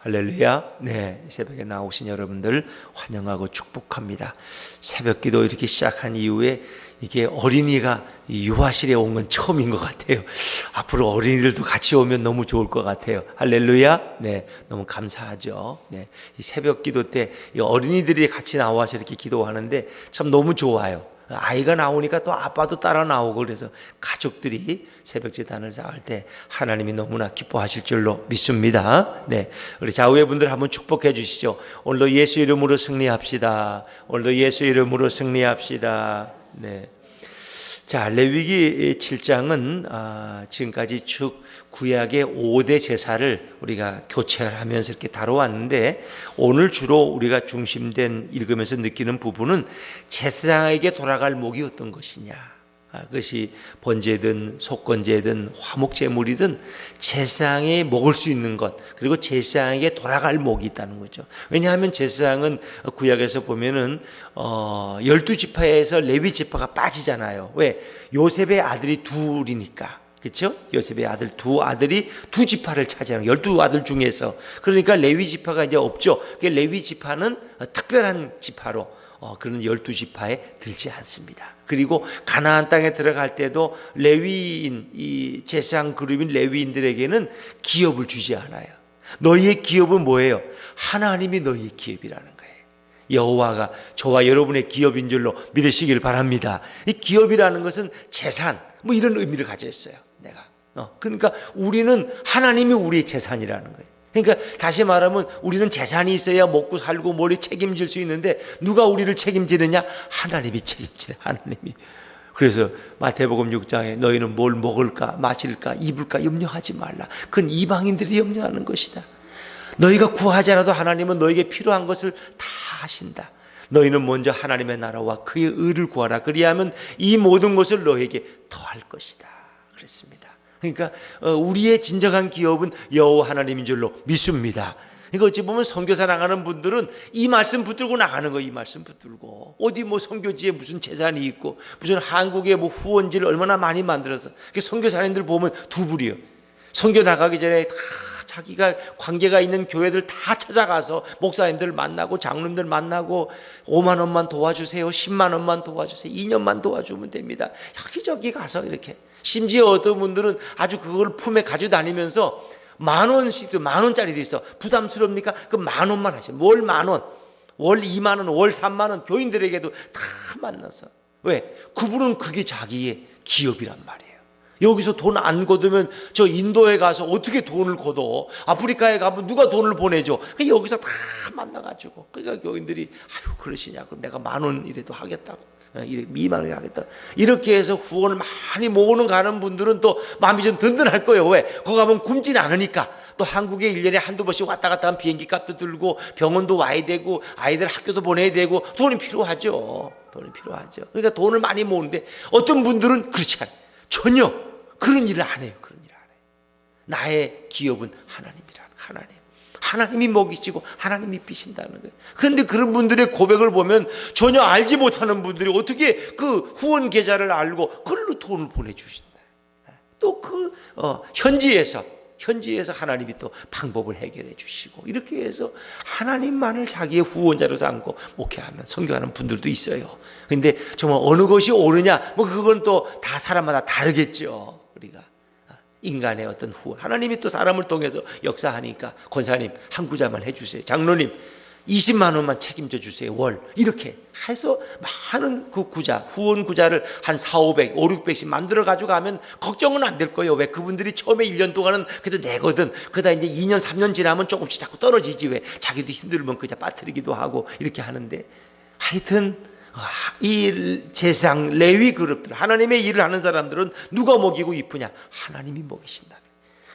할렐루야. 네, 새벽에 나오신 여러분들 환영하고 축복합니다. 새벽 기도 이렇게 시작한 이후에 이게 어린이가 유아실에 온 건 처음인 것 같아요. 앞으로 어린이들도 같이 오면 너무 좋을 것 같아요. 할렐루야. 네, 너무 감사하죠. 네, 이 새벽 기도 때 이 어린이들이 같이 나와서 이렇게 기도하는데 참 너무 좋아요. 아이가 나오니까 또 아빠도 따라 나오고 그래서 가족들이 새벽 제단을 쌓을 때 하나님이 너무나 기뻐하실 줄로 믿습니다. 네, 우리 좌우의 분들 한번 축복해 주시죠. 오늘도 예수 이름으로 승리합시다. 오늘도 예수 이름으로 승리합시다. 네. 자, 레위기 7장은 지금까지 쭉 구약의 5대 제사를 우리가 교체하면서 이렇게 다뤄왔는데, 오늘 주로 우리가 중심된 읽으면서 느끼는 부분은 제사장에게 돌아갈 목이 어떤 것이냐, 그것이 번제든 속건제든 화목제물이든 제사장이 먹을 수 있는 것, 그리고 제사장에게 돌아갈 목이 있다는 거죠. 왜냐하면 제사장은 구약에서 보면은 12지파에서 레위 지파가 빠지잖아요. 왜? 요셉의 아들이 둘이니까. 그렇죠? 요셉의 아들 두 아들이 두 지파를 차지하는 12아들 중에서. 그러니까 레위 지파가 이제 없죠. 레위 지파는 특별한 지파로 그런 12지파에 들지 않습니다. 그리고 가나안 땅에 들어갈 때도 레위인, 이 제사장 그룹인 레위인들에게는 기업을 주지 않아요. 너희의 기업은 뭐예요? 하나님이 너희의 기업이라는 거예요. 여호와가 저와 여러분의 기업인 줄로 믿으시길 바랍니다. 이 기업이라는 것은 재산, 뭐 이런 의미를 가져 있어요. 내가. 그러니까 우리는 하나님이 우리의 재산이라는 거예요. 그러니까 다시 말하면 우리는 재산이 있어야 먹고 살고 뭘 책임질 수 있는데, 누가 우리를 책임지느냐? 하나님이 책임지네. 하나님이. 그래서 마태복음 6장에 너희는 뭘 먹을까 마실까 입을까 염려하지 말라. 그건 이방인들이 염려하는 것이다. 너희가 구하지 않아도 하나님은 너에게 필요한 것을 다 하신다. 너희는 먼저 하나님의 나라와 그의 의를 구하라. 그리하면 이 모든 것을 너에게 더할 것이다. 그랬습니다. 그러니까 우리의 진정한 기업은 여호와 하나님인 줄로 믿습니다. 그러니까 어찌 보면 선교사 나가는 분들은 이 말씀 붙들고 나가는 거예요. 이 말씀 붙들고 어디 뭐 선교지에 무슨 재산이 있고 무슨 한국에 뭐 후원지를 얼마나 많이 만들어서. 선교사님들 보면 두 부류요. 선교 나가기 전에 다 자기가 관계가 있는 교회들 다 찾아가서 목사님들 만나고 장로님들 만나고 5만 원만 도와주세요, 10만 원만 도와주세요, 2년만 도와주면 됩니다. 여기저기 가서 이렇게. 심지어 어떤 분들은 아주 그걸 품에 가지고 다니면서 10,000원씩도 10,000원짜리도 있어. 부담스럽니까? 그 10,000원만 하셔. 월 10,000원, 월 20,000원, 월 30,000원 교인들에게도 다 만나서. 왜? 그분은 그게 자기의 기업이란 말이에요. 여기서 돈 안 거두면 저 인도에 가서 어떻게 돈을 거둬? 아프리카에 가면 누가 돈을 보내줘? 그러니까 여기서 다 만나가지고. 그러니까 교인들이 아유 그러시냐? 그럼 내가 10,000원 이래도 하겠다고. 2만 원이 하겠다. 이렇게 해서 후원을 많이 모으는 가는 분들은 또 마음이 좀 든든할 거예요. 왜? 거기 가면 굶진 않으니까. 또 한국에 1년에 한두 번씩 왔다 갔다 하면 비행기 값도 들고 병원도 와야 되고 아이들 학교도 보내야 되고 돈이 필요하죠. 돈이 필요하죠. 그러니까 돈을 많이 모으는데 어떤 분들은 그렇지 않아요. 전혀 그런 일을 안 해요. 그런 일을 안 해요. 나의 기업은 하나님이라는 하나님. 하나님이 먹이시고 하나님이 빚신다는 거예요. 그런데 그런 분들의 고백을 보면 전혀 알지 못하는 분들이 어떻게 그 후원 계좌를 알고 그걸로 돈을 보내주신다. 또 그 현지에서 하나님이 또 방법을 해결해 주시고, 이렇게 해서 하나님만을 자기의 후원자로 삼고 목회하면 선교하는 분들도 있어요. 그런데 정말 어느 것이 옳으냐, 뭐 그건 또 다 사람마다 다르겠죠. 우리가 인간의 어떤 후원, 하나님이 또 사람을 통해서 역사하니까 권사님 한 구자만 해주세요, 장로님 20만 원만 책임져 주세요 월, 이렇게 해서 많은 그 구자, 후원 구자를 한 400, 500, 600씩 만들어 가지고 가면 걱정은 안 될 거예요. 왜? 그분들이 처음에 1년 동안은 그래도 내거든. 그러다 이제 2년 3년 지나면 조금씩 자꾸 떨어지지. 왜? 자기도 힘들면 그냥 빠뜨리기도 하고 이렇게 하는데, 하여튼 이 제사장 레위 그룹들, 하나님의 일을 하는 사람들은 누가 먹이고 이쁘냐? 하나님이 먹이신다.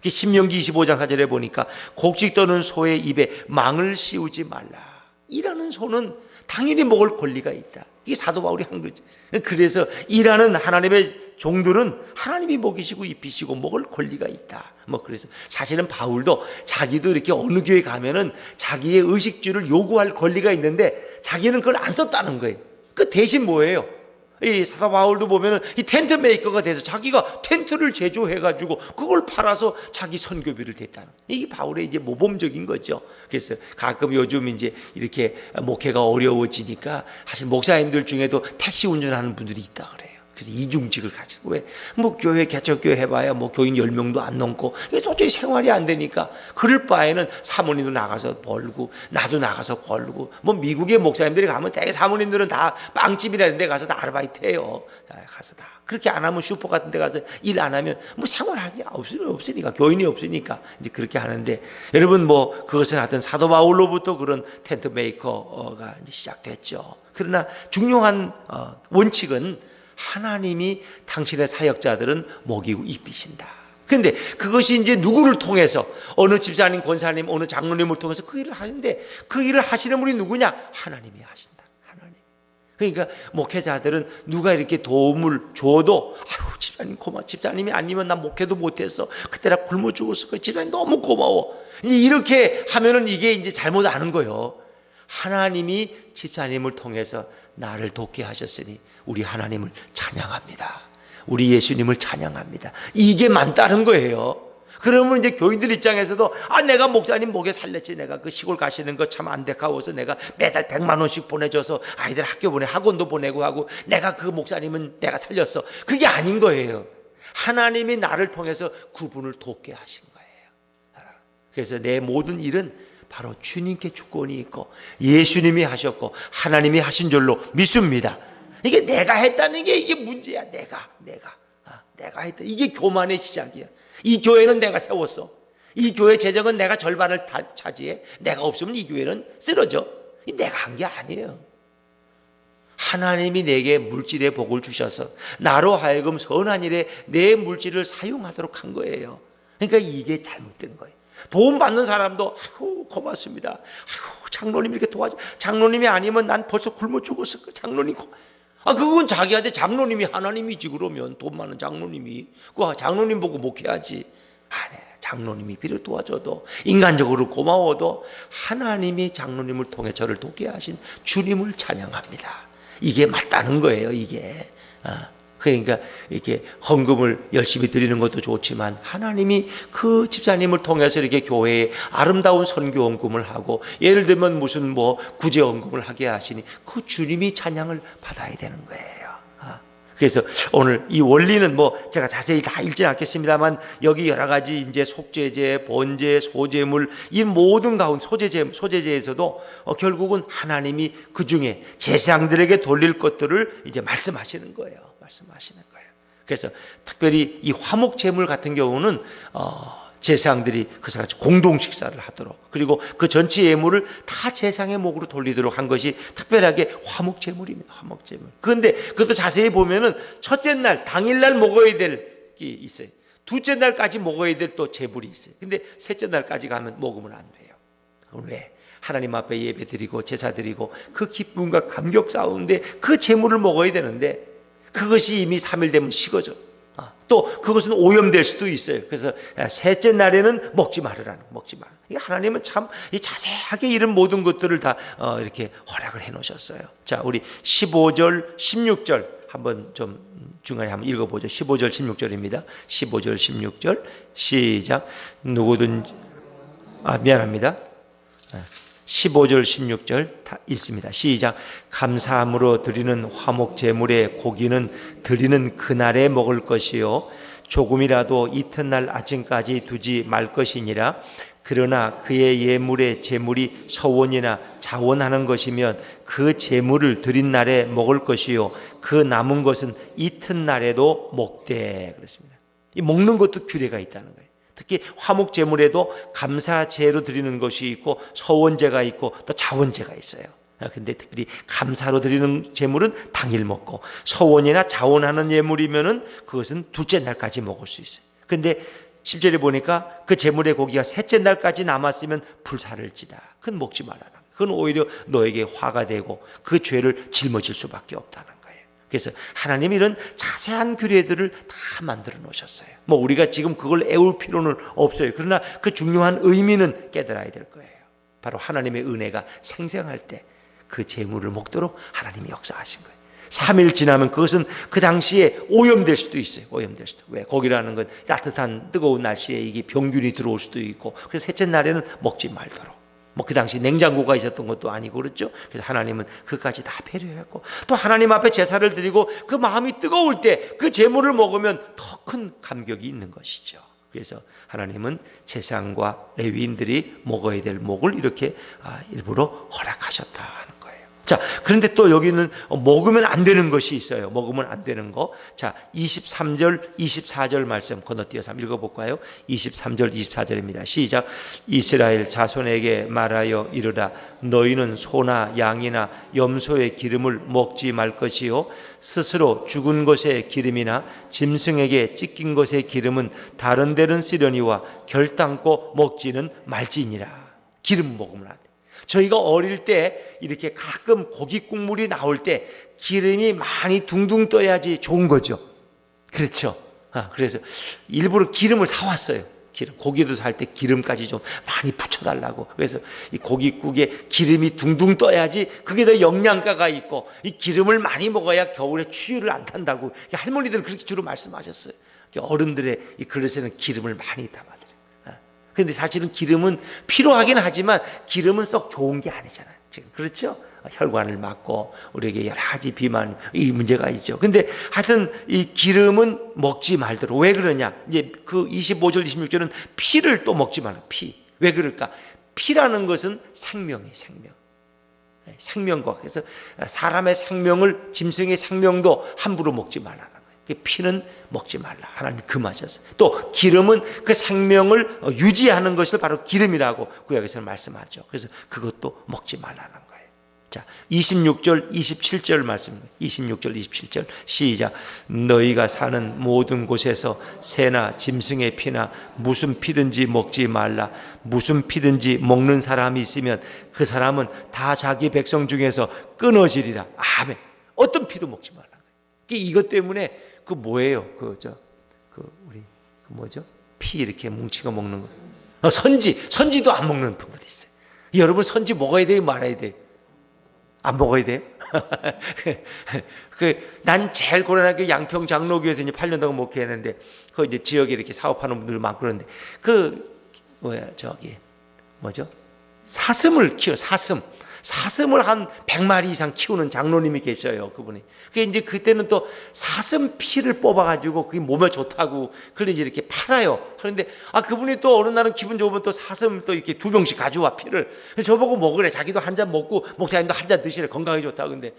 신명기 25장 4절에 보니까 곡식 떠는 소의 입에 망을 씌우지 말라. 일하는 소는 당연히 먹을 권리가 있다. 이게 사도 바울이 한 거지. 그래서 일하는 하나님의 종들은 하나님이 먹이시고 입히시고 먹을 권리가 있다. 뭐 그래서 사실은 바울도 자기도 이렇게 어느 교회 가면은 자기의 의식주를 요구할 권리가 있는데 자기는 그걸 안 썼다는 거예요. 그 대신 뭐예요? 이 사도 바울도 보면은 이 텐트 메이커가 돼서 자기가 텐트를 제조해가지고 그걸 팔아서 자기 선교비를 댔다는, 이게 바울의 이제 모범적인 거죠. 그래서 가끔 요즘 이제 이렇게 목회가 어려워지니까 사실 목사님들 중에도 택시 운전하는 분들이 있다 그래요. 그래서 이중직을 가지고, 왜? 뭐 교회 개척교회 해봐야 뭐 교인 10명도 안 넘고 이게 도저히 생활이 안 되니까 그럴 바에는 사모님도 나가서 벌고 나도 나가서 벌고, 뭐 미국의 목사님들이 가면 대개 사모님들은 다 빵집이라는 데 가서 다 아르바이트 해요. 가서 다 그렇게 안 하면 슈퍼 같은 데 가서 일 안 하면 뭐 생활하기 없으니까, 교인이 없으니까 이제 그렇게 하는데, 여러분 뭐 그것은 하여튼 사도 바울로부터 그런 텐트 메이커가 이제 시작됐죠. 그러나 중요한 원칙은 하나님이 당신의 사역자들은 먹이고 입히신다. 근데 그것이 이제 누구를 통해서, 어느 집사님, 권사님, 어느 장로님을 통해서 그 일을 하는데, 그 일을 하시는 분이 누구냐? 하나님이 하신다. 하나님. 그러니까 목회자들은 누가 이렇게 도움을 줘도, 아유 집사님 고마워, 집사님이 아니면 나 목회도 못했어, 그때 나 굶어 죽었을 거야, 집사님 너무 고마워, 이렇게 하면은 이게 이제 잘못 아는 거예요. 하나님이 집사님을 통해서 나를 돕게 하셨으니 우리 하나님을 찬양합니다. 우리 예수님을 찬양합니다. 이게 맞다는 거예요. 그러면 이제 교인들 입장에서도, 내가 목사님 목에 살렸지, 내가 그 시골 가시는 거 참 안타까워서 내가 매달 100만 원씩 보내줘서 아이들 학교 보내, 학원도 보내고 하고, 내가 그 목사님은 내가 살렸어. 그게 아닌 거예요. 하나님이 나를 통해서 그분을 돕게 하신 거예요. 그래서 내 모든 일은 바로 주님께 주권이 있고 예수님이 하셨고 하나님이 하신 줄로 믿습니다. 이게 내가 했다는 게 이게 문제야. 내가 했다. 이게 교만의 시작이야. 이 교회는 내가 세웠어. 이 교회 재정은 내가 절반을 다 차지해. 내가 없으면 이 교회는 쓰러져. 내가 한 게 아니에요. 하나님이 내게 물질의 복을 주셔서 나로 하여금 선한 일에 내 물질을 사용하도록 한 거예요. 그러니까 이게 잘못된 거예요. 도움 받는 사람도 아유 고맙습니다. 아유 장로님 이렇게 도와줘. 장로님이 아니면 난 벌써 굶어 죽었을 거야. 장로님 그건 자기한테 장로님이 하나님이지. 그러면 돈 많은 장로님이 그 장로님 보고 목회하지. 장로님이 비를 도와줘도, 인간적으로 고마워도 하나님이 장로님을 통해 저를 돕게 하신 주님을 찬양합니다. 이게 맞다는 거예요. 이게 그러니까 이렇게 헌금을 열심히 드리는 것도 좋지만, 하나님이 그 집사님을 통해서 이렇게 교회에 아름다운 선교 헌금을 하고, 예를 들면 무슨 뭐 구제 헌금을 하게 하시니 그 주님이 찬양을 받아야 되는 거예요. 그래서 오늘 이 원리는 뭐 제가 자세히 다 읽지 않겠습니다만, 여기 여러 가지 이제 속죄제, 번제, 소제물, 이 모든 가운데 소제제에서도 결국은 하나님이 그 중에 제사장들에게 돌릴 것들을 이제 말씀하시는 거예요. 그래서 특별히 이 화목제물 같은 경우는 제사장들이 그것을 같이 공동 식사를 하도록, 그리고 그 전체 예물을 다 제사장의 목으로 돌리도록 한 것이 특별하게 화목제물입니다. 화목제물. 그런데 그것도 자세히 보면은 첫째 날 당일날 먹어야 될 게 있어요. 둘째 날까지 먹어야 될 또 제물이 있어요. 근데 셋째 날까지 가면 먹으면 안 돼요. 왜? 하나님 앞에 예배 드리고 제사 드리고 그 기쁨과 감격 가운데 그 제물을 먹어야 되는데, 그것이 이미 3일 되면 식어져. 또 그것은 오염될 수도 있어요. 그래서 셋째 날에는 먹지 말으라는, 먹지 마라. 하나님은 참 자세하게 이런 모든 것들을 다 이렇게 허락을 해 놓으셨어요. 자, 우리 15절 16절 한번 좀 중간에 한번 읽어보죠. 15절 16절입니다 15절 16절 시작. 누구든지 미안합니다. 15절 16절 다 읽습니다. 시작. 감사함으로 드리는 화목 제물의 고기는 드리는 그날에 먹을 것이요 조금이라도 이튿날 아침까지 두지 말 것이니라. 그러나 그의 예물의 제물이 서원이나 자원하는 것이면 그 제물을 드린 날에 먹을 것이요 그 남은 것은 이튿날에도 먹되. 그렇습니다. 이 먹는 것도 규례가 있다는 거예요. 특히 화목제물에도 감사제로 드리는 것이 있고 서원제가 있고 또 자원제가 있어요. 근데 특별히 감사로 드리는 제물은 당일 먹고, 서원이나 자원하는 예물이면은 그것은 둘째 날까지 먹을 수 있어요. 근데 10절에 보니까 그 제물의 고기가 셋째 날까지 남았으면 불사를지다. 그건 먹지 말아라. 그건 오히려 너에게 화가 되고 그 죄를 짊어질 수밖에 없다는 거예요. 그래서 하나님이 이런 자세한 규례들을 다 만들어 놓으셨어요. 뭐 우리가 지금 그걸 애울 필요는 없어요. 그러나 그 중요한 의미는 깨달아야 될 거예요. 바로 하나님의 은혜가 생생할 때 그 재물을 먹도록 하나님이 역사하신 거예요. 3일 지나면 그것은 그 당시에 오염될 수도 있어요. 오염될 수도. 왜? 고기라는 건 따뜻한 뜨거운 날씨에 이게 병균이 들어올 수도 있고, 그래서 셋째 날에는 먹지 말도록. 뭐 그 당시 냉장고가 있었던 것도 아니고 그렇죠. 그래서 하나님은 그까지 다 배려했고, 또 하나님 앞에 제사를 드리고 그 마음이 뜨거울 때 그 제물을 먹으면 더 큰 감격이 있는 것이죠. 그래서 하나님은 제사장과 레위인들이 먹어야 될 목을 이렇게 일부러 허락하셨다 하는 거예요. 자, 그런데 또 여기는 먹으면 안 되는 것이 있어요. 먹으면 안 되는 거. 자, 23절, 24절 말씀 건너뛰어서 한번 읽어볼까요? 23절, 24절입니다. 시작. 이스라엘 자손에게 말하여 이르라. 너희는 소나 양이나 염소의 기름을 먹지 말 것이요, 스스로 죽은 것의 기름이나 짐승에게 찢긴 것의 기름은 다른 데는 쓰려니와 결단코 먹지는 말지니라. 기름 먹으면 안 돼. 저희가 어릴 때 이렇게 가끔 고기 국물이 나올 때 기름이 많이 둥둥 떠야지 좋은 거죠. 그렇죠. 그래서 일부러 기름을 사왔어요. 기름, 고기도 살 때 기름까지 좀 많이 붙여달라고. 그래서 이 고깃국에 기름이 둥둥 떠야지 그게 더 영양가가 있고, 이 기름을 많이 먹어야 겨울에 추위를 안 탄다고 할머니들은 그렇게 주로 말씀하셨어요. 어른들의 이 그릇에는 기름을 많이 담아드려요. 그런데 사실은 기름은 필요하긴 하지만 기름은 썩 좋은 게 아니잖아요. 지금 그렇죠? 혈관을 막고 우리에게 여러 가지 비만 이 문제가 있죠. 근데 하여튼 이 기름은 먹지 말도록. 왜 그러냐? 이제 그 25절 26절은 피를 또 먹지 말라. 피. 왜 그럴까? 피라는 것은 생명이에요. 생명. 생명과, 그래서 사람의 생명을, 짐승의 생명도 함부로 먹지 말라는 거예요. 피는 먹지 말라. 하나님 금하셨어요. 또 기름은 그 생명을 유지하는 것을 바로 기름이라고 구약에서는 말씀하죠. 그래서 그것도 먹지 말라는 거예요. 자, 26절 27절 말씀입니다. 26절 27절 시작. 너희가 사는 모든 곳에서 새나 짐승의 피나 무슨 피든지 먹지 말라. 무슨 피든지 먹는 사람이 있으면 그 사람은 다 자기 백성 중에서 끊어지리라. 아멘. 어떤 피도 먹지 말라. 이것 때문에 그 뭐예요? 우리 뭐죠? 피 이렇게 뭉치고 먹는 거. 선지도 안 먹는 분들이 있어요. 여러분 선지 먹어야 돼요, 말아야 돼요? 안 먹어야 돼요? 난 제일 고난하게 양평 장로교에서 이제 8년 동안 목회했는데, 그 이제 지역에 이렇게 사업하는 분들 많고 그러는데, 사슴을 키워, 사슴을 한 100마리 이상 키우는 장로님이 계셔요, 그분이. 그게 이제 그때는 또 사슴 피를 뽑아가지고 그게 몸에 좋다고, 그걸 이제 이렇게 팔아요. 그런데, 그분이 또 어느 날은 기분 좋으면 또 사슴을 또 이렇게 2병씩 가져와, 피를. 저보고 먹으래. 자기도 한 잔 먹고, 목사님도 한 잔 드시래. 건강에 좋다고. 근데,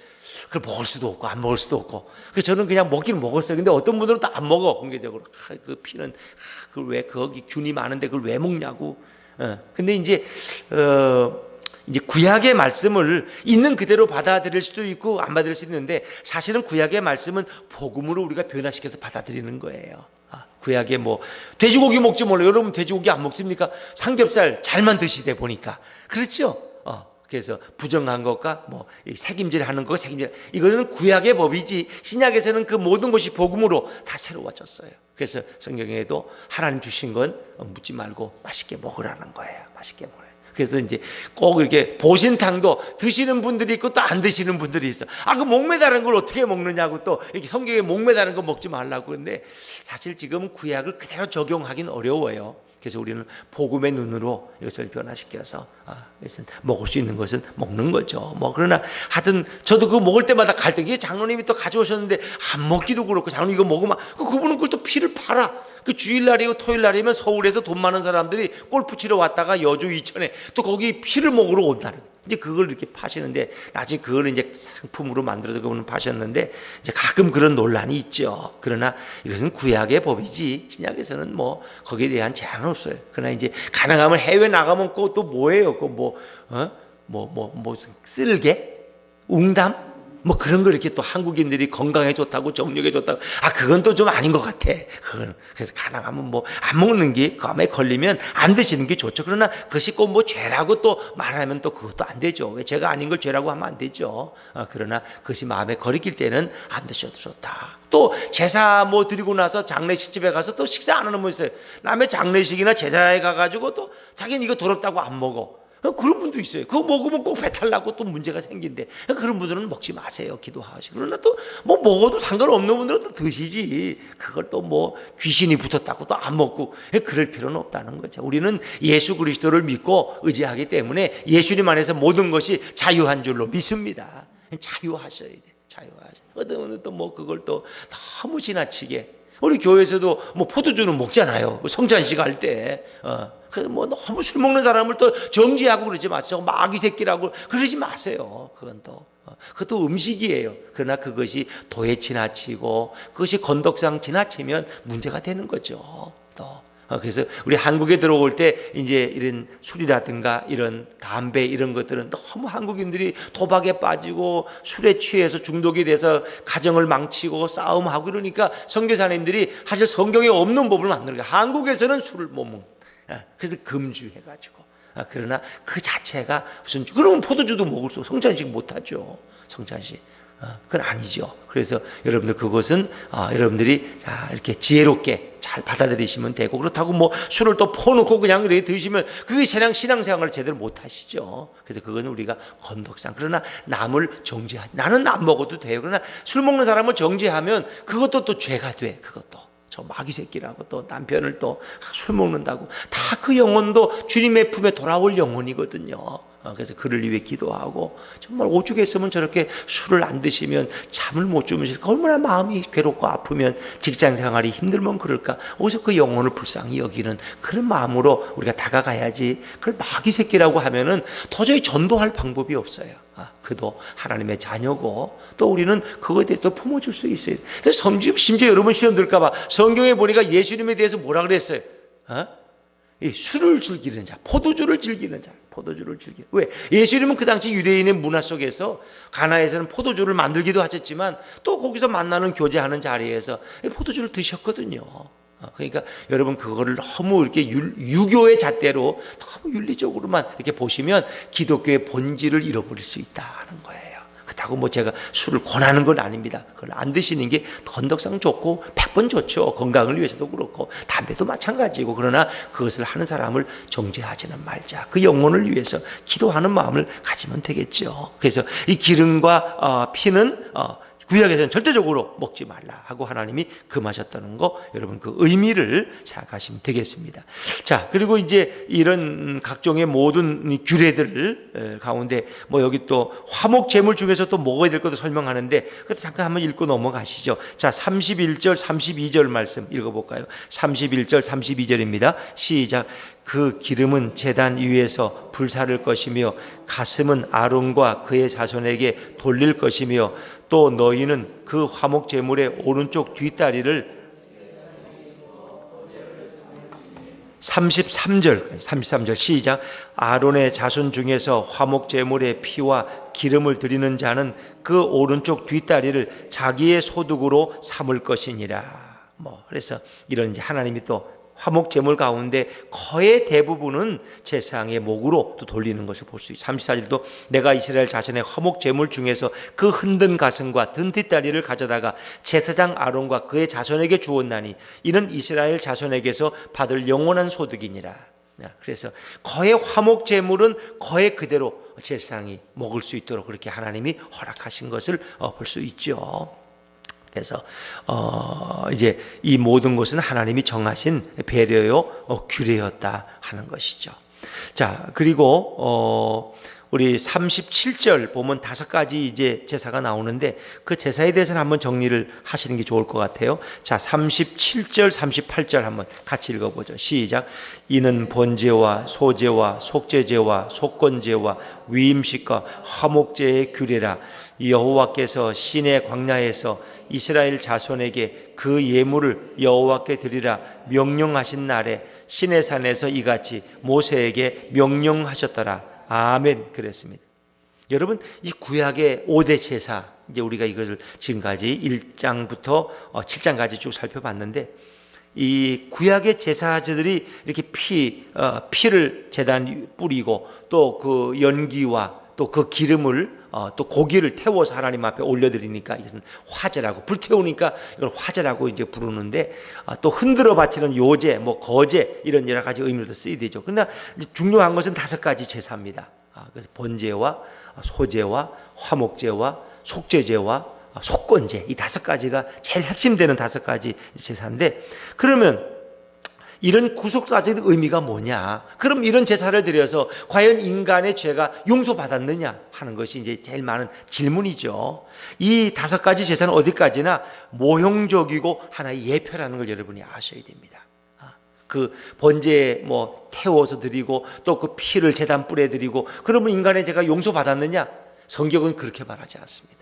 그걸 먹을 수도 없고, 안 먹을 수도 없고. 그래서 저는 그냥 먹기는 먹었어요. 근데 어떤 분들은 또 안 먹어, 공개적으로. 그 피는, 그걸 왜, 거기 균이 많은데 그걸 왜 먹냐고. 근데 이제 구약의 말씀을 있는 그대로 받아들일 수도 있고 안 받아들일 수도 있는데, 사실은 구약의 말씀은 복음으로 우리가 변화시켜서 받아들이는 거예요. 구약에 돼지고기 먹지 몰라요. 여러분 돼지고기 안 먹습니까? 삼겹살 잘만 드시대 보니까. 그렇죠? 그래서 부정한 것과 책임질 하는 거, 이거는 구약의 법이지, 신약에서는 그 모든 것이 복음으로 다 새로워졌어요. 그래서 성경에도 하나님 주신 건 묻지 말고 맛있게 먹으라는 거예요. 맛있게 먹어요. 그래서 이제 꼭 이렇게 보신탕도 드시는 분들이 있고 또 안 드시는 분들이 있어. 그 목매다른 걸 어떻게 먹느냐고, 또 이렇게 성경에 목매다른 거 먹지 말라고. 그런데 사실 지금 구약을 그대로 적용하기는 어려워요. 그래서 우리는 복음의 눈으로 이것을 변화시켜서 이것은 먹을 수 있는 것은 먹는 거죠. 그러나 하여튼 저도 그거 먹을 때마다 갈등이, 장로님이 또 가져오셨는데 안 먹기도 그렇고, 장로님 이거 먹으면 그분은 그걸 또 피를 팔아. 그 주일날이고 토요일날이면 서울에서 돈 많은 사람들이 골프 치러 왔다가 여주 이천에 또 거기 피를 먹으러 온다는, 이제 그걸 이렇게 파시는데, 나중에 그걸 이제 상품으로 만들어서 그분은 파셨는데, 이제 가끔 그런 논란이 있죠. 그러나 이것은 구약의 법이지 신약에서는 거기에 대한 제한은 없어요. 그러나 이제 가능하면 해외 나가면 또 뭐예요? 쓸개? 웅담? 그런 거 이렇게 또 한국인들이 건강에 좋다고, 정력에 좋다고. 그건 또 좀 아닌 것 같아. 그래서 가능하면 안 먹는 게, 감에 걸리면 안 드시는 게 좋죠. 그러나 그것이 꼭 죄라고 또 말하면 또 그것도 안 되죠. 왜 죄가 아닌 걸 죄라고 하면 안 되죠. 그러나 그것이 마음에 거리낄 때는 안 드셔도 좋다. 또 제사 드리고 나서 장례식 집에 가서 또 식사 안 하는 분 있어요. 남의 장례식이나 제사에 가가지고 또 자기는 이거 더럽다고 안 먹어. 그런 분도 있어요. 그거 먹으면 꼭 배탈 나고 또 문제가 생긴대. 그런 분들은 먹지 마세요. 기도하시고. 그러나 또 뭐 먹어도 상관없는 분들은 또 드시지. 그걸 또 뭐 귀신이 붙었다고 또 안 먹고 그럴 필요는 없다는 거죠. 우리는 예수 그리스도를 믿고 의지하기 때문에 예수님 안에서 모든 것이 자유한 줄로 믿습니다. 자유하셔야 돼. 자유하셔. 어떤 분은 또 뭐 그걸 또 너무 지나치게. 우리 교회에서도 뭐 포도주는 먹잖아요. 성찬식 할 때. 뭐 너무 술 먹는 사람을 또 정지하고 그러지 마세요. 마귀 새끼라고 그러지 마세요. 그건 또 그것도 음식이에요. 그러나 그것이 도에 지나치고 그것이 건덕상 지나치면 문제가 되는 거죠. 또 그래서 우리 한국에 들어올 때 이제 이런 술이라든가 이런 담배 이런 것들은 너무 한국인들이 도박에 빠지고 술에 취해서 중독이 돼서 가정을 망치고 싸움하고 그러니까 선교사님들이 사실 성경에 없는 법을 만드는 거예요. 한국에서는 술을 못 먹는. 그래서 금주해가지고. 그러나 그 자체가 무슨 그러면 포도주도 먹을 수 성찬식 못하죠. 성찬식. 그건 아니죠. 그래서 여러분들 그것은 여러분들이 이렇게 지혜롭게 잘 받아들이시면 되고 그렇다고 뭐 술을 또 퍼놓고 그냥 이렇게 드시면 그게 신앙생활을 제대로 못하시죠. 그래서 그건 우리가 건덕상. 그러나 남을 정죄하지. 나는 안 먹어도 돼요. 그러나 술 먹는 사람을 정죄하면 그것도 또 죄가 돼. 그것도. 저 마귀 새끼라고 또 남편을 또 술 먹는다고 다 그 영혼도 주님의 품에 돌아올 영혼이거든요. 그래서 그를 위해 기도하고 정말 오죽했으면 저렇게 술을 안 드시면 잠을 못 주무실 얼마나 마음이 괴롭고 아프면 직장 생활이 힘들면 그럴까. 어디서 그 영혼을 불쌍히 여기는 그런 마음으로 우리가 다가가야지. 그걸 마귀 새끼라고 하면은 도저히 전도할 방법이 없어요. 그도 하나님의 자녀고 또 우리는 그거에 대해 또 품어줄 수 있어요. 심지어 여러분 시험 들까봐 성경에 보니까 예수님에 대해서 뭐라 그랬어요? 이 술을 즐기는 자, 포도주를 즐기는 자, 포도주를 즐기는. 왜? 예수님은 그 당시 유대인의 문화 속에서 가나에서는 포도주를 만들기도 하셨지만 또 거기서 만나는 교제하는 자리에서 포도주를 드셨거든요. 그러니까 여러분 그거를 너무 이렇게 유교의 잣대로 너무 윤리적으로만 이렇게 보시면 기독교의 본질을 잃어버릴 수 있다는 거예요. 그렇다고 뭐 제가 술을 권하는 건 아닙니다. 그걸 안 드시는 게 건덕상 좋고 100번 좋죠. 건강을 위해서도 그렇고 담배도 마찬가지고. 그러나 그것을 하는 사람을 정죄하지는 말자. 그 영혼을 위해서 기도하는 마음을 가지면 되겠죠. 그래서 이 기름과 피는 구약에서는 절대적으로 먹지 말라 하고 하나님이 금하셨다는 거 여러분 그 의미를 생각하시면 되겠습니다. 자, 그리고 이제 이런 각종의 모든 규례들 가운데 뭐 여기 또 화목 제물 중에서 또 먹어야 될 것도 설명하는데 그것도 잠깐 한번 읽고 넘어가시죠. 자, 31절 32절 말씀 읽어볼까요? 31절 32절입니다. 시작. 그 기름은 제단 위에서 불사를 것이며 가슴은 아론과 그의 자손에게 돌릴 것이며 또 너희는 그 화목 제물의 오른쪽 뒷다리를 33절 시작. 아론의 자손 중에서 화목 제물의 피와 기름을 드리는 자는 그 오른쪽 뒷다리를 자기의 소득으로 삼을 것이니라. 그래서 이런 이제 하나님이 또 화목 제물 가운데 거의 대부분은 제사장의 목으로 또 돌리는 것을 볼 수 있어요. 34절도 내가 이스라엘 자손의 화목 제물 중에서 그 흔든 가슴과 등 뒷다리를 가져다가 제사장 아론과 그의 자손에게 주었나니 이는 이스라엘 자손에게서 받을 영원한 소득이니라. 그래서 거의 화목 제물은 거의 그대로 제사장이 먹을 수 있도록 그렇게 하나님이 허락하신 것을 볼 수 있죠. 그래서 이제 이 모든 것은 하나님이 정하신 배려요 규례였다 하는 것이죠. 자, 그리고 우리 37절 보면 5가지 이제 제사가 나오는데 그 제사에 대해서는 한번 정리를 하시는 게 좋을 것 같아요. 자, 37절 38절 한번 같이 읽어보죠. 시작. 이는 번제와 소제와 속죄제와 속건제와 위임식과 화목제의 규례라. 여호와께서 시내 광야에서 이스라엘 자손에게 그 예물을 여호와께 드리라 명령하신 날에 시내산에서 이같이 모세에게 명령하셨더라. 아멘. 그랬습니다. 여러분 이 구약의 5대 제사 이제 우리가 이것을 지금까지 1장부터 7장까지 쭉 살펴봤는데 이 구약의 제사자들이 이렇게 피를 제단 뿌리고 또 그 연기와 또 그 기름을 또 고기를 태워서 하나님 앞에 올려드리니까 이것은 화제라고, 불태우니까 이걸 화제라고 이제 부르는데, 또 흔들어 바치는 요제, 뭐 거제, 이런 여러 가지 의미로도 쓰이되죠. 그러나 중요한 것은 5가지 제사입니다. 그래서 번제와 소제와 화목제와 속죄제와 속건제, 이 5가지가 제일 핵심되는 5가지 제사인데, 그러면 이런 구속사적인 의미가 뭐냐? 그럼 이런 제사를 드려서 과연 인간의 죄가 용서받았느냐 하는 것이 이제 제일 많은 질문이죠. 이 5가지 제사는 어디까지나 모형적이고 하나의 예표라는 걸 여러분이 아셔야 됩니다. 그 번제에 뭐 태워서 드리고 또 그 피를 제단 뿔에 드리고, 그러면 인간의 죄가 용서받았느냐? 성경은 그렇게 말하지 않습니다.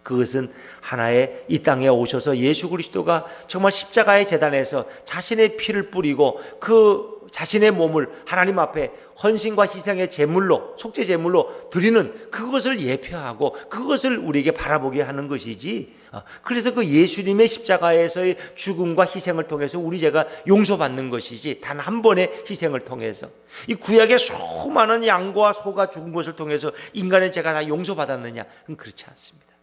그것은 하나의 이 땅에 오셔서 예수 그리스도가 정말 십자가의 제단에서 자신의 피를 뿌리고 그 자신의 몸을 하나님 앞에 헌신과 희생의 제물로, 속죄 제물로 드리는 그것을 예표하고 그것을 우리에게 바라보게 하는 것이지, 그래서 그 예수님의 십자가에서의 죽음과 희생을 통해서 우리 죄가 용서받는 것이지, 단 한 번의 희생을 통해서 이 구약의 수많은 양과 소가 죽은 것을 통해서 인간의 죄가 다 용서받았느냐? 그렇지 않습니다.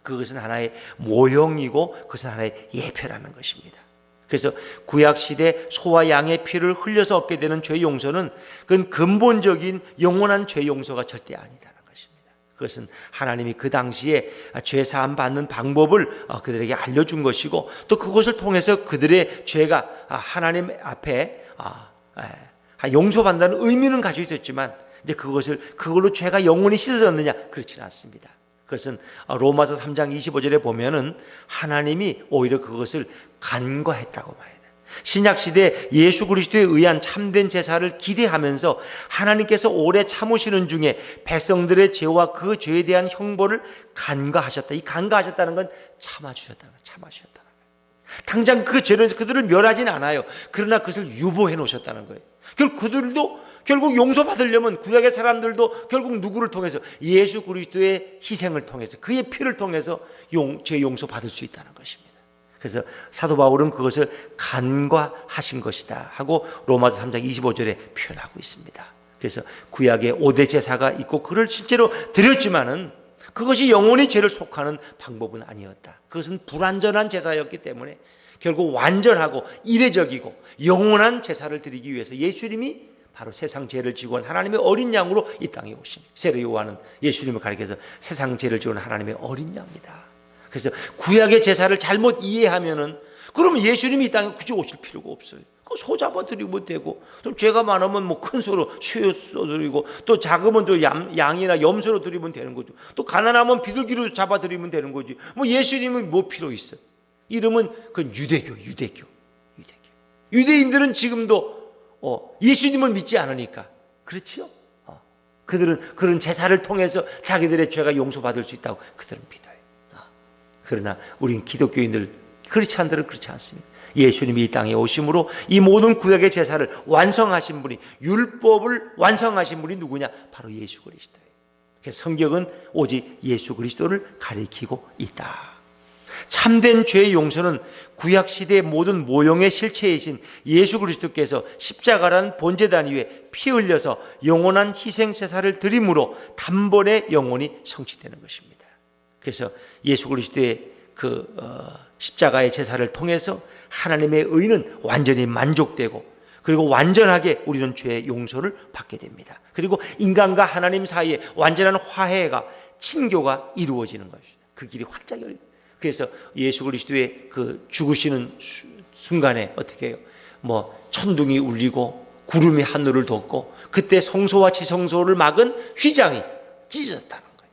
그것은 하나의 모형이고 그것은 하나의 예표라는 것입니다. 그래서 구약시대 소와 양의 피를 흘려서 얻게 되는 죄 용서는 그건 근본적인 영원한 죄 용서가 절대 아니다는 것입니다. 그것은 하나님이 그 당시에 죄 사함 받는 방법을 그들에게 알려준 것이고, 또 그것을 통해서 그들의 죄가 하나님 앞에 용서받는다는 의미는 가지고 있었지만, 이제 그걸로 죄가 영원히 씻어졌느냐? 그렇지는 않습니다. 그것은 로마서 3장 25절에 보면은 하나님이 오히려 그것을 간과했다고 말해요. 신약시대 예수 그리스도에 의한 참된 제사를 기대하면서 하나님께서 오래 참으시는 중에 백성들의 죄와 그 죄에 대한 형벌을 간과하셨다. 이 간과하셨다는 건 참아주셨다는 거예요. 당장 그 죄를 그들을 멸하진 않아요. 그러나 그것을 유보해 놓으셨다는 거예요. 그들도 결국 용서받으려면 구약의 사람들도 결국 누구를 통해서? 예수 그리스도의 희생을 통해서, 그의 피를 통해서 죄 용서받을 수 있다는 것입니다. 그래서 사도 바울은 그것을 간과하신 것이다 하고 로마서 3장 25절에 표현하고 있습니다. 그래서 구약의 5대 제사가 있고 그를 실제로 드렸지만은 그것이 영원히 죄를 속하는 방법은 아니었다. 그것은 불완전한 제사였기 때문에 결국 완전하고 이례적이고 영원한 제사를 드리기 위해서 예수님이 바로 세상 죄를 지고 온 하나님의 어린 양으로 이 땅에 오신, 세례 요한은 예수님을 가리켜서 세상 죄를 지고 온 하나님의 어린 양이다. 그래서 구약의 제사를 잘못 이해하면은 그러면 예수님이 이 땅에 굳이 오실 필요가 없어요. 소 잡아드리면 되고, 또 죄가 많으면 뭐 큰 소로 쇠소 드리고, 또 작으면 또 양이나 염소로 드리면 되는 거죠. 또 가난하면 비둘기로 잡아드리면 되는 거지. 뭐 예수님은 뭐 필요 있어? 이름은 그 유대교. 유대인들은 지금도 예수님을 믿지 않으니까, 그렇지요? 그들은 그런 제사를 통해서 자기들의 죄가 용서받을 수 있다고 그들은 믿어요. 그러나 우린 기독교인들, 그렇지 않들은 그렇지 않습니다. 예수님이 이 땅에 오심으로 이 모든 구약의 제사를 완성하신 분이, 율법을 완성하신 분이 누구냐? 바로 예수 그리스도예요. 그래서 성경은 오직 예수 그리스도를 가리키고 있다. 참된 죄의 용서는 구약시대의 모든 모형의 실체이신 예수 그리스도께서 십자가라는 본제단 위에 피 흘려서 영원한 희생제사를 드림으로 단번에 영원히 성취되는 것입니다. 그래서 예수 그리스도의 십자가의 제사를 통해서 하나님의 의는 완전히 만족되고, 그리고 완전하게 우리는 죄의 용서를 받게 됩니다. 그리고 인간과 하나님 사이에 완전한 화해가, 친교가 이루어지는 것입니다. 그 길이 활짝 열립니다. 그래서 예수 그리스도의 그 죽으시는 순간에 어떻게 해요? 뭐 천둥이 울리고 구름이 하늘을 덮고, 그때 성소와 지성소를 막은 휘장이 찢어졌다는 거예요.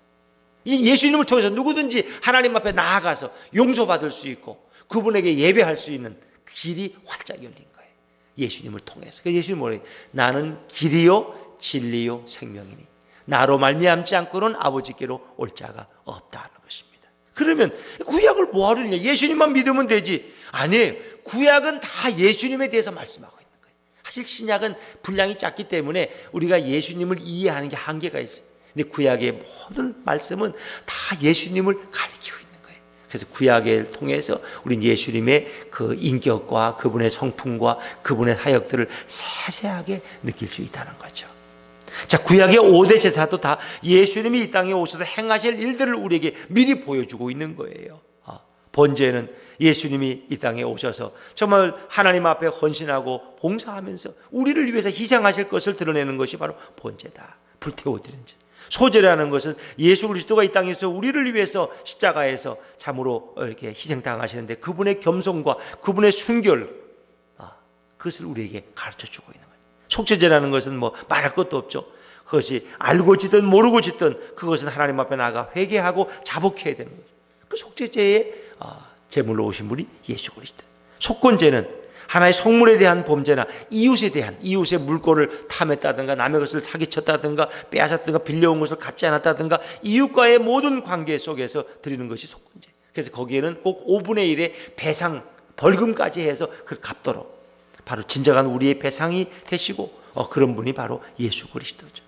이 예수님을 통해서 누구든지 하나님 앞에 나아가서 용서받을 수 있고 그분에게 예배할 수 있는 길이 활짝 열린 거예요. 예수님을 통해서. 그래서 예수님이 뭐래요? 나는 길이요 진리요 생명이니 나로 말미암지 않고는 아버지께로 올 자가 없다는 것입니다. 그러면 구약을 뭐하러 읽냐? 예수님만 믿으면 되지. 아니에요. 구약은 다 예수님에 대해서 말씀하고 있는 거예요. 사실 신약은 분량이 작기 때문에 우리가 예수님을 이해하는 게 한계가 있어요. 근데 구약의 모든 말씀은 다 예수님을 가리키고 있는 거예요. 그래서 구약을 통해서 우리는 예수님의 그 인격과 그분의 성품과 그분의 사역들을 세세하게 느낄 수 있다는 거죠. 자, 구약의 5대 제사도 다 예수님이 이 땅에 오셔서 행하실 일들을 우리에게 미리 보여주고 있는 거예요. 번제는 예수님이 이 땅에 오셔서 정말 하나님 앞에 헌신하고 봉사하면서 우리를 위해서 희생하실 것을 드러내는 것이 바로 번제다. 불태워드리는 것. 소제라는 것은 예수 그리스도가 이 땅에서 우리를 위해서 십자가에서 참으로 이렇게 희생당하시는데 그분의 겸손과 그분의 순결, 그것을 우리에게 가르쳐주고 있는 거예요. 속죄제라는 것은 뭐 말할 것도 없죠. 그것이 알고 짓든 모르고 짓든 그것은 하나님 앞에 나가 회개하고 자복해야 되는 거죠. 그 속죄제의 제물로 오신 분이 예수 그리스도. 속건제는 하나의 성물에 대한 범죄나 이웃에 대한, 이웃의 물건을 탐했다든가 남의 것을 사기쳤다든가 빼앗았다든가 빌려온 것을 갚지 않았다든가 이웃과의 모든 관계 속에서 드리는 것이 속건제. 그래서 거기에는 꼭 5분의 1의 배상, 벌금까지 해서 그걸 갚도록 바로 진정한 우리의 배상이 되시고 그런 분이 바로 예수 그리스도죠.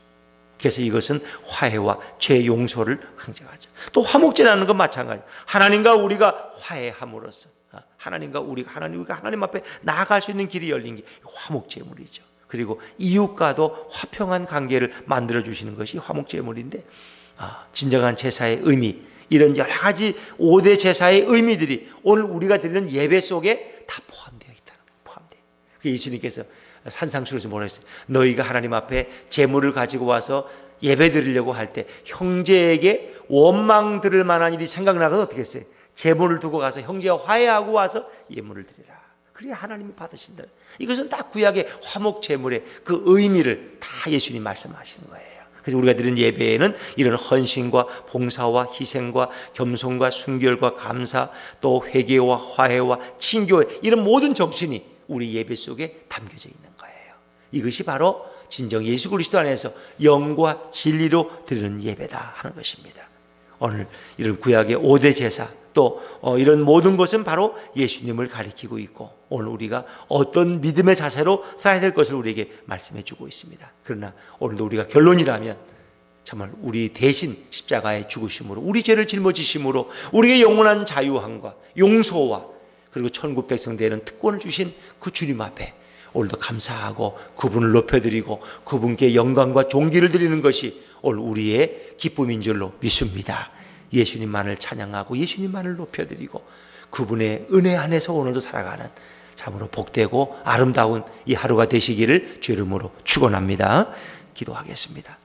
그래서 이것은 화해와 죄 용서를 강조하죠. 또 화목제라는 건 마찬가지. 하나님과 우리가 화해함으로써 하나님과 우리가 하나님 앞에 나아갈 수 있는 길이 열린 게 화목제물이죠. 그리고 이웃과도 화평한 관계를 만들어 주시는 것이 화목제물인데 진정한 제사의 의미, 이런 여러 가지 5대 제사의 의미들이 오늘 우리가 드리는 예배 속에 다 포함되어 있다는 거예요. 포함되어. 예수님께서 산상수에서 뭐라 했어요? 너희가 하나님 앞에 제물을 가지고 와서 예배 드리려고 할 때 형제에게 원망 들을 만한 일이 생각나거든 어떻게 했어요? 제물을 두고 가서 형제와 화해하고 와서 예물을 드리라. 그래야 하나님이 받으신다. 이것은 다 구약의 화목 제물의 그 의미를 다 예수님 말씀하시는 거예요. 그래서 우리가 드리는 예배에는 이런 헌신과 봉사와 희생과 겸손과 순결과 감사, 또 회개와 화해와 친교, 이런 모든 정신이 우리 예배 속에 담겨져 있는 거예요. 이것이 바로 진정 예수 그리스도 안에서 영과 진리로 드리는 예배다 하는 것입니다. 오늘 이런 구약의 5대 제사, 또 이런 모든 것은 바로 예수님을 가리키고 있고 오늘 우리가 어떤 믿음의 자세로 살아야 될 것을 우리에게 말씀해 주고 있습니다. 그러나 오늘도 우리가 결론이라면 정말 우리 대신 십자가의 죽으심으로, 우리 죄를 짊어지심으로 우리의 영원한 자유함과 용서와 그리고 천국 백성 되는 특권을 주신 그 주님 앞에 오늘도 감사하고 그분을 높여드리고 그분께 영광과 존귀를 드리는 것이 오늘 우리의 기쁨인 줄로 믿습니다. 예수님만을 찬양하고 예수님만을 높여드리고 그분의 은혜 안에서 오늘도 살아가는 참으로 복되고 아름다운 이 하루가 되시기를 주의 이름으로 축원합니다. 기도하겠습니다.